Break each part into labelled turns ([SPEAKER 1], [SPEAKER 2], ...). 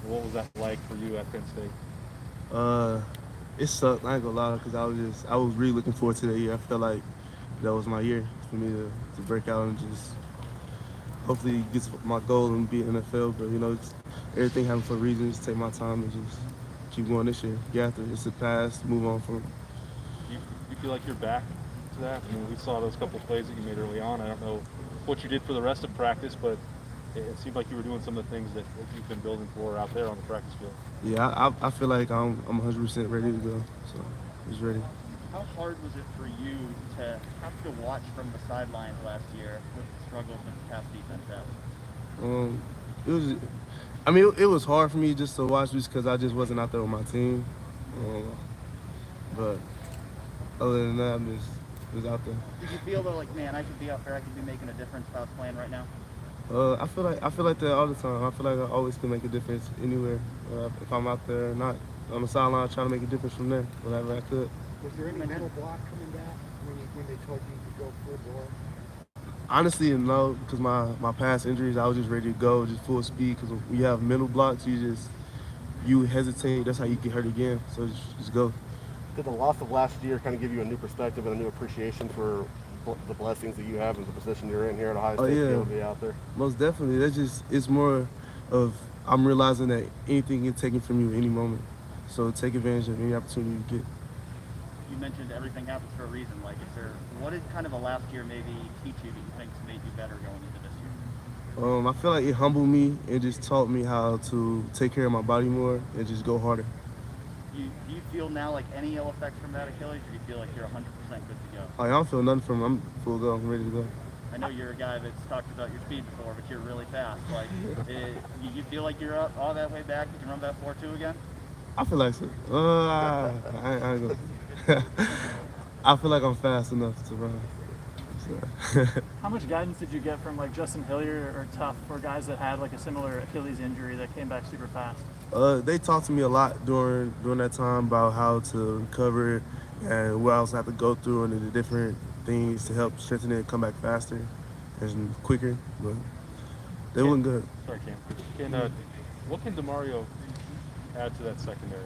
[SPEAKER 1] What was that like for you at Penn State?
[SPEAKER 2] Uh, it sucked. I ain't gonna lie, because I was really looking forward to that year. I felt like that was my year for me to break out and just hopefully get to my goal and be in the NFL. But everything happens for a reason. Just take my time and just keep going this year. Get after it. It's the past. Move on from it.
[SPEAKER 1] Do you feel like you're back to that? I mean, we saw those couple plays that you made early on. I don't know what you did for the rest of practice, but it seemed like you were doing some of the things that you've been building for out there on the practice field.
[SPEAKER 2] Yeah, I feel like I'm 100% ready to go. So just ready.
[SPEAKER 3] How hard was it for you to have to watch from the sidelines last year with the struggles that the pass defense has?
[SPEAKER 2] Um, it was. I mean, it was hard for me just to watch just because I just wasn't out there with my team. Um, but other than that, I'm just out there.
[SPEAKER 3] Did you feel though, like, man, I could be out there, I could be making a difference if I was playing right now?
[SPEAKER 2] I feel like that all the time. I feel like I always can make a difference anywhere. If I'm out there or not on the sideline, trying to make a difference from there whenever I could.
[SPEAKER 4] Was there any mental block coming back when they told you to go full bore?
[SPEAKER 2] Honestly, no, because my past injuries, I was just ready to go, just full speed. Because when you have mental blocks, you hesitate. That's how you get hurt again. So just go.
[SPEAKER 5] Did the loss of last year kind of give you a new perspective and a new appreciation for the blessings that you have and the position you're in here at Ohio State
[SPEAKER 2] Oh
[SPEAKER 5] to be
[SPEAKER 2] yeah,
[SPEAKER 5] able to be out there?
[SPEAKER 2] most definitely. It's more of I'm realizing that anything can taken from you at any moment. So take advantage of any opportunity you get.
[SPEAKER 3] You mentioned everything happens for a reason. Like, what did kind of the last year maybe teach you that you think's made you better going into this year?
[SPEAKER 2] I feel like it humbled me and just taught me how to take care of my body more and just go harder.
[SPEAKER 3] Do you feel now like any ill effects from that Achilles, or do you feel like you're 100% good to go?
[SPEAKER 2] I don't feel nothing from it. I'm full go. I'm ready to go.
[SPEAKER 3] I know you're a guy that's talked about your speed before, but you're really fast. Like, you feel like you're up all that way back? You can run that 4.2 again?
[SPEAKER 2] I feel like so. I ain't gonna. I feel like I'm fast enough to run. So.
[SPEAKER 6] How much guidance did you get from like Justin Hilliard or Tough for guys that had like a similar Achilles injury that came back super fast?
[SPEAKER 2] They talked to me a lot during that time about how to recover and what else I have to go through and the different things to help strengthen it and come back faster and quicker. But they weren't good.
[SPEAKER 1] Sorry, Cam. What can Demario add to that secondary?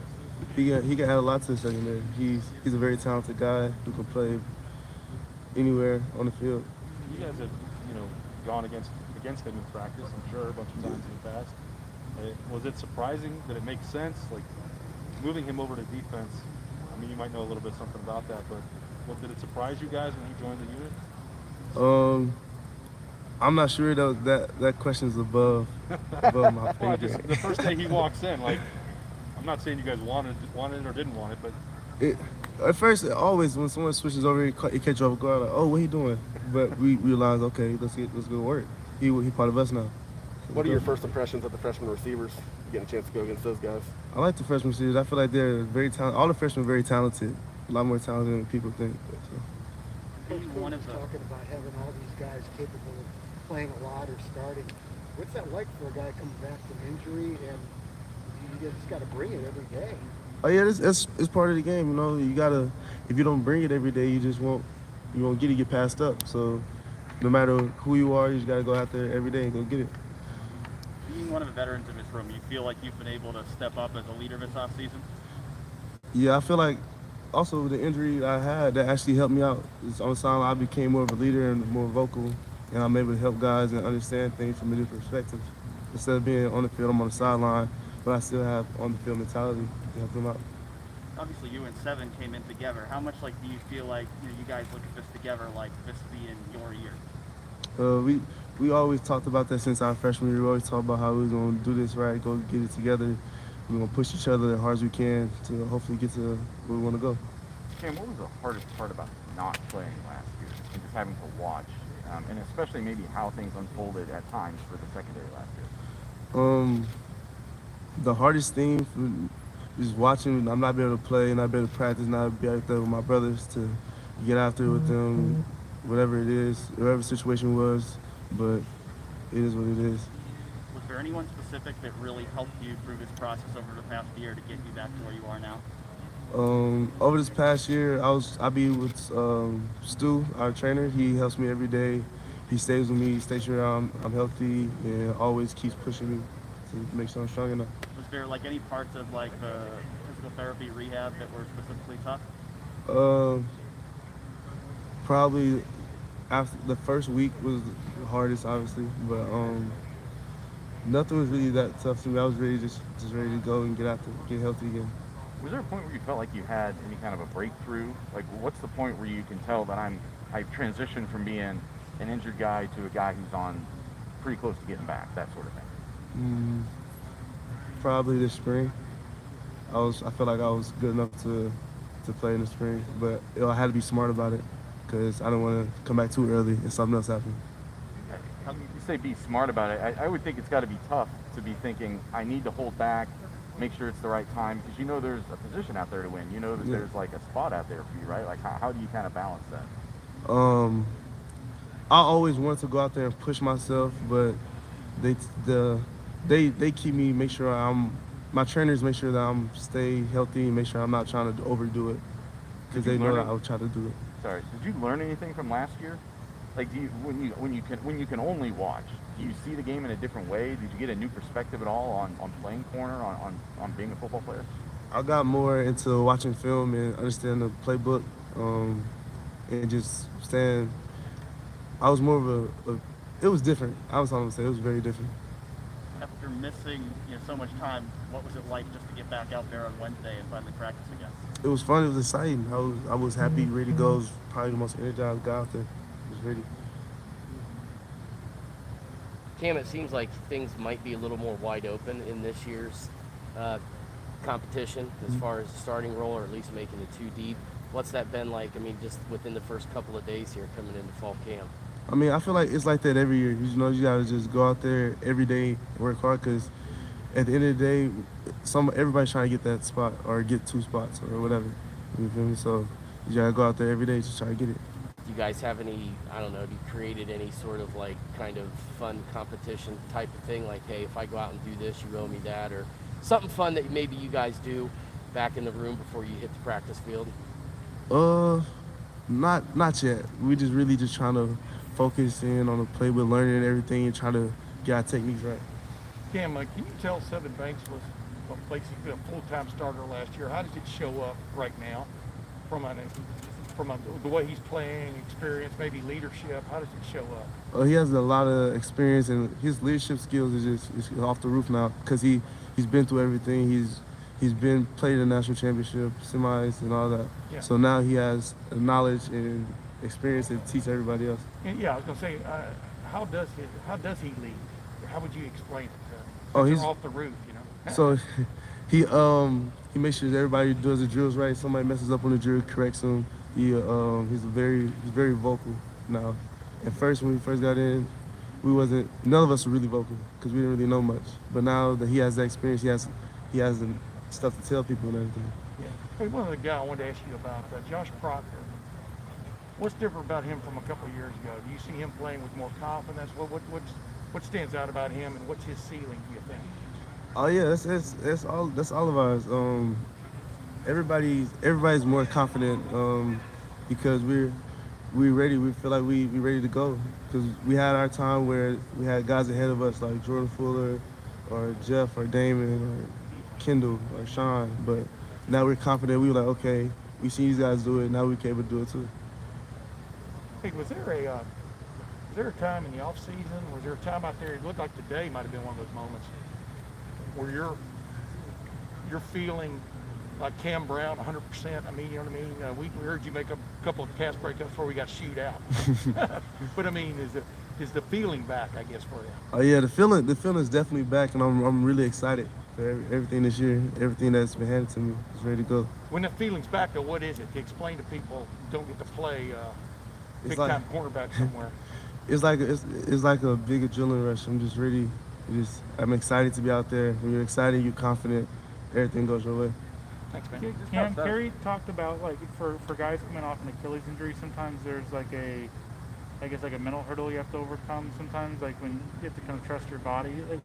[SPEAKER 2] He can add a lot to the secondary. He's a very talented guy who can play anywhere on the field.
[SPEAKER 1] You guys have, gone against him in practice, I'm sure, a bunch of times in the past. Was it surprising that it makes sense, like moving him over to defense? I mean, you might know a little bit something about that, but did it surprise you guys when he joined the unit?
[SPEAKER 2] I'm not sure that question's above my pay grade.
[SPEAKER 1] The first day he walks in, like, I'm not saying you guys wanted it or didn't want it, but
[SPEAKER 2] At first, always when someone switches over, it catch you off guard. Like, oh, what he doing? But we realize, okay, let's go work. He part of us now. So
[SPEAKER 5] What are your first impressions of the freshman receivers? Getting a chance to go against those guys?
[SPEAKER 2] I like the freshman receivers. I feel like they're very talented. All the freshmen are very talented. A lot more talented than people think. So.
[SPEAKER 4] Coach Coach is talking about having all these guys capable of playing a lot or starting. What's that like for a guy coming back from injury and you just got to bring it every day?
[SPEAKER 2] Oh yeah, it's part of the game. You gotta. If you don't bring it every day, you won't get passed up. So no matter who you are, you just gotta go out there every day and go get it.
[SPEAKER 3] Being one of the veterans in this room, you feel like you've been able to step up as a leader this offseason?
[SPEAKER 2] Yeah, I feel like also the injury I had that actually helped me out. It's on the sideline, I became more of a leader and more vocal, and I'm able to help guys and understand things from a different perspective. Instead of being on the field, I'm on the sideline, but I still have on the field mentality to help them out.
[SPEAKER 3] Obviously, you and Seven came in together. How much do you feel like you guys look at this together, like this being your year?
[SPEAKER 2] We always talked about that since our freshman year. We always talked about how we was going to do this right, go get it together. We're going to push each other as hard as we can to hopefully get to where we want to go.
[SPEAKER 7] Cam, what was the hardest part about not playing last year and just having to watch, and especially maybe how things unfolded at times for the secondary last year?
[SPEAKER 2] The hardest thing is watching. I'm not able to play, not able to practice, not be out there with my brothers to get after it with them, whatever it is, whatever the situation was. But it is what it is.
[SPEAKER 3] Was there anyone specific that really helped you through this process over the past year to get you back to where you are now?
[SPEAKER 2] Over this past year, I be with Stu, our trainer. He helps me every day. He stays with me, stays sure I'm healthy, and always keeps pushing me to make sure I'm strong enough.
[SPEAKER 3] Was there like any parts of like the physical therapy rehab that were specifically tough?
[SPEAKER 2] Um, Probably after the first week was the hardest, obviously, but nothing was really that tough to me. I was ready, just ready to go and get out there, get healthy again.
[SPEAKER 7] Was there a point where you felt like you had any kind of a breakthrough? Like, what's the point where you can tell that I've transitioned from being an injured guy to a guy who's on pretty close to getting back, that sort of thing?
[SPEAKER 2] Probably this spring. I felt like I was good enough to play in the spring, but I had to be smart about it because I didn't want to come back too early and something else happened.
[SPEAKER 7] You say be smart about it. I would think it's got to be tough to be thinking, I need to hold back, make sure it's the right time, because you know there's a position out there to win. You know that there's like a spot out there for you, right? Like, how do you kind of balance that?
[SPEAKER 2] I always want to go out there and push myself, but they keep me, make sure my trainers make sure that I'm stay healthy and make sure I'm not trying to overdo it, because they know that I'll try to do it.
[SPEAKER 7] Sorry, did you learn anything from last year? Like, do you when you can only watch, do you see the game in a different way? Did you get a new perspective at all on playing corner, on being a football player?
[SPEAKER 2] I got more into watching film and understanding the playbook, and just staying. I was more of it was different. I was going to say it was very different.
[SPEAKER 3] After missing so much time, what was it like just to get back out there on Wednesday and finally practice again?
[SPEAKER 2] It was fun. It was exciting. I was happy, ready to go. I was probably the most energized guy out there. I was ready.
[SPEAKER 8] Cam, it seems like things might be a little more wide open in this year's competition as far as the starting role, or at least making it too deep. What's that been like? I mean, just within the first couple of days here coming into fall camp.
[SPEAKER 2] I mean, I feel like it's like that every year. You gotta just go out there every day and work hard, because at the end of the day, everybody's trying to get that spot or get two spots or whatever. You feel me? So you gotta go out there every day to try to get it.
[SPEAKER 8] Do you guys have any, I don't know, have you created any sort of like kind of fun competition type of thing? Like, hey, if I go out and do this, you owe me that, or something fun that maybe you guys do back in the room before you hit the practice field?
[SPEAKER 2] Not yet. We just trying to focus in on the play with learning and everything and trying to get our techniques right.
[SPEAKER 9] Cam, can you tell Southern Banks was a place he's been a full-time starter last year? How does it show up right now from the way he's playing, experience, maybe leadership? How does it show up?
[SPEAKER 2] He has a lot of experience, and his leadership skills is off the roof now, because he's been through everything. He's played in the national championship, semis, and all that.
[SPEAKER 9] Yeah.
[SPEAKER 2] So now he has knowledge and experience to teach everybody else.
[SPEAKER 9] And yeah, I was gonna say, how does he lead? How would you explain it to him?
[SPEAKER 2] Oh,
[SPEAKER 9] Since
[SPEAKER 2] he's
[SPEAKER 9] you're off the roof, you know.
[SPEAKER 2] So he makes sure that everybody does the drills right. Somebody messes up on the drill, corrects him. He's very vocal now. At first, when we first got in, none of us were really vocal because we didn't really know much. But now that he has that experience, he has the stuff to tell people and everything.
[SPEAKER 9] Yeah. Hey, one other guy I wanted to ask you about, Josh Proctor. What's different about him from a couple of years ago? Do you see him playing with more confidence? What stands out about him, and what's his ceiling, do you think?
[SPEAKER 2] Oh yeah, that's all of ours. Everybody's more confident because we're ready. We feel like we ready to go, because we had our time where we had guys ahead of us like Jordan Fuller or Jeff or Damon or Kendall or Sean, but now we're confident. We were like, okay, we seen these guys do it, now we can able to do it too.
[SPEAKER 9] Hey, was there a time in the off season? Was there a time out there? It looked like today might have been one of those moments where you're feeling like Cam Brown 100%. I mean, you know what I mean? We heard you make a couple of pass breakups before we got shoot out. But I mean, is the feeling back, I guess, for you?
[SPEAKER 2] Oh yeah, the feeling is definitely back, and I'm really excited for everything this year. Everything that's been handed to me is ready to go.
[SPEAKER 9] When the feeling's back, though, what is it? To explain to people who don't get to play big time cornerback somewhere.
[SPEAKER 2] It's like a big adrenaline rush. I'm just ready. I'm excited to be out there. When you're excited, you're confident. Everything goes your way.
[SPEAKER 9] Thanks, man.
[SPEAKER 6] Cam, Kerry talked about, like, for guys coming off an Achilles injury, sometimes there's like a mental hurdle you have to overcome. Sometimes, like, when you have to kind of trust your body. Like,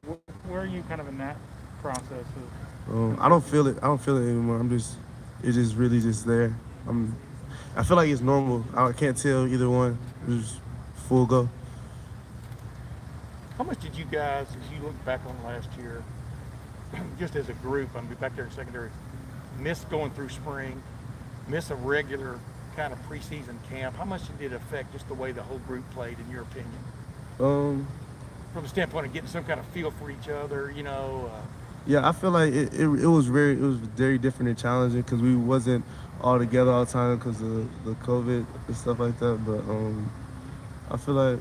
[SPEAKER 6] where are you kind of in that process?
[SPEAKER 2] I don't feel it. I don't feel it anymore. It's just really just there. I feel like it's normal. I can't tell either one. It's just full go.
[SPEAKER 9] How much did you guys, as you look back on last year, just as a group, I mean, back there in secondary, miss going through spring, miss a regular kind of preseason camp? How much did it affect just the way the whole group played, in your opinion? From the standpoint of getting some kind of feel for each other, you know?
[SPEAKER 2] Yeah, I feel like it was very different and challenging because we wasn't all together all the time because of the COVID and stuff like that. But I feel like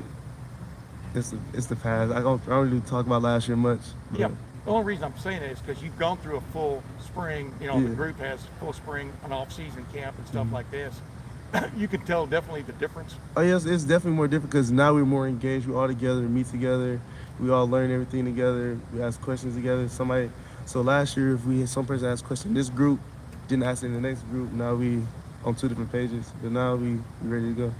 [SPEAKER 2] it's the past. I don't really talk about last year much. But
[SPEAKER 9] Yeah. The only reason I'm saying that is because you've gone through a full spring, you know,
[SPEAKER 2] Yeah.
[SPEAKER 9] the group has full spring, an off-season camp and stuff
[SPEAKER 2] Mm-hmm.
[SPEAKER 9] like this. You can tell definitely the difference.
[SPEAKER 2] Oh yes, it's definitely more different because now we're more engaged. We're all together, meet together. We all learn everything together. We ask questions together. So last year, if we had some person ask a question, this group didn't ask it in the next group. Now we on 2 different pages, but now we ready to go.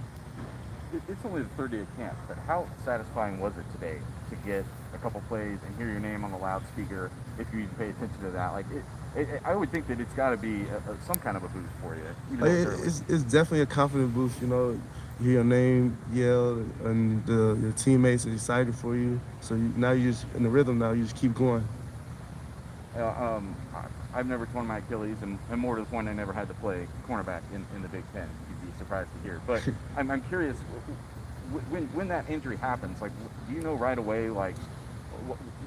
[SPEAKER 7] It's only the third day of camp, but how satisfying was it today to get a couple plays and hear your name on the loudspeaker? If you even pay attention to that, like I would think that it's got to be some kind of a boost for you. Even though it's early.
[SPEAKER 2] It's definitely a confident boost. You know, you hear your name yelled, and your teammates are excited for you. So now you just in the rhythm. Now you just keep going.
[SPEAKER 7] I've never torn my Achilles, and more to the point, I never had to play cornerback in the Big Ten. You'd be surprised to hear. But I'm curious, when that injury happens, like, do you know right away, like,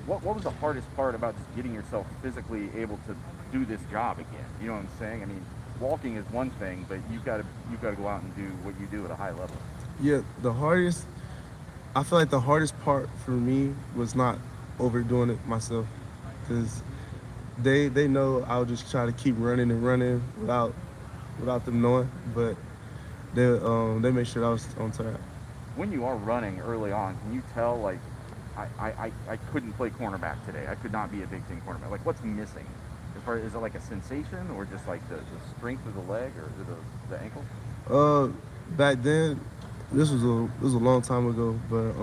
[SPEAKER 7] what was the hardest part about just getting yourself physically able to do this job again? You know what I'm saying? I mean, walking is one thing, but you've got to go out and do what you do at a high level.
[SPEAKER 2] Yeah, I feel like the hardest part for me was not overdoing it myself, because they know I'll just try to keep running and running without them knowing, but they make sure I was on track.
[SPEAKER 7] When you are running early on, can you tell, like, I couldn't play cornerback today. I could not be a Big Ten cornerback. Like, what's missing? Is it like a sensation, or just like the strength of the leg, or the ankle?
[SPEAKER 2] Back then, this was a long time ago, but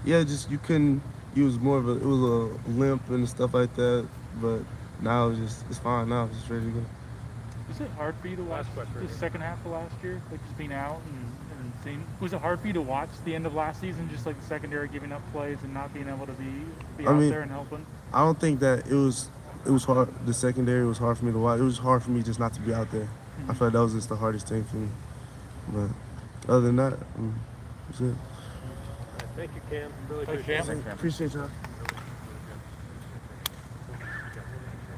[SPEAKER 2] yeah, just you couldn't. It was a limp and stuff like that, but now it's fine. Now it's just ready to go.
[SPEAKER 6] Was it hard for you to watch the second half of last year, like just being out and seeing? Was it hard for you to watch the end of last season, just like the secondary giving up plays and not being able to be out there and helping? I
[SPEAKER 2] don't think that it was hard. The secondary was hard for me to watch. It was hard for me just not to be out there. I feel like that was just the hardest thing for me. But other than that, that's it.
[SPEAKER 10] Thank you, Cam. Really
[SPEAKER 9] Thanks, Cam.
[SPEAKER 10] appreciate it.
[SPEAKER 2] Appreciate y'all.